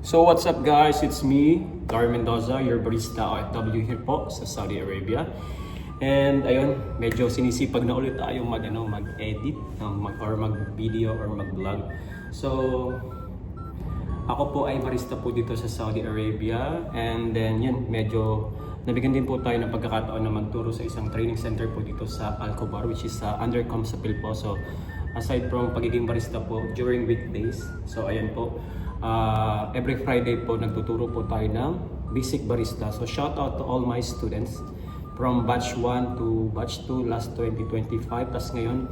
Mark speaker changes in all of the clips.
Speaker 1: So what's up guys, it's me, Dar Mendoza, your barista OFW here po sa Saudi Arabia. And ayun, medyo sinisipag na ulit tayo mag-edit or mag-video or mag-vlog. So ako po ay barista po dito sa Saudi Arabia, and then yun, medyo nabigyan din po tayo ng pagkakataon na magturo sa isang training center po dito sa Al Khobar, which is under Comsapil po. So aside from pagiging barista po during weekdays, so ayan po, every Friday po nagtuturo po tayo ng basic barista. So shout out to all my students from batch 1 to batch 2 last 2025, tas ngayon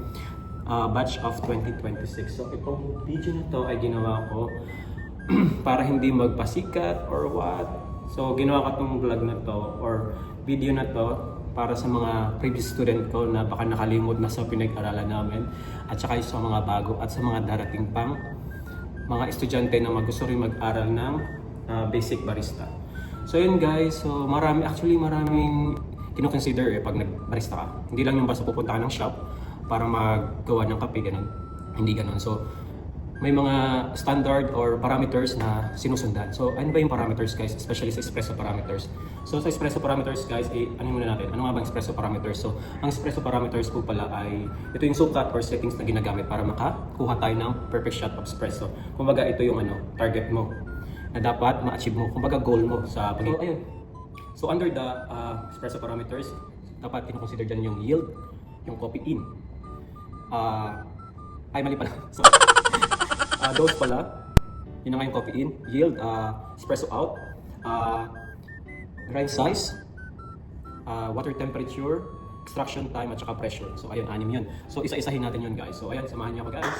Speaker 1: batch of 2026. So itong video na to ay ginawa ko para hindi magpasikat or what. So ginawa ko itong vlog na to or video na to para sa mga previous student ko na baka nakalimot na sa pinag-aralan namin, at saka sa mga bago at sa mga darating pang mga estudyante na gusto rin mag-aral ng basic barista. So yun guys, so maraming kino-consider pag nag-barista ka. Hindi lang yung basta pupunta ka ng shop para maggawa ng kape, ganun. Hindi ganun. So may mga standard or parameters na sinusundan. So ano ba yung parameters guys, especially sa espresso parameters? So sa espresso parameters guys, ano muna natin? Ano nga ba ang espresso parameters? So ang espresso parameters po pala ay ito yung sukat or settings na ginagamit para makakuha tayo ng perfect shot of espresso. Kumbaga ito yung target mo na dapat ma-achieve mo. Kumbaga goal mo sa pag- ayun. So under the espresso parameters, dapat kino-consider dyan yung yield, yung coffee in. Mali pala. So, dose pala, yun na nga yung coffee in, yield, espresso out, grind size, water temperature, extraction time, at saka pressure. So ayun, 6 yun. So isa-isahin natin yun guys. So ayan, samahan niyo ako guys.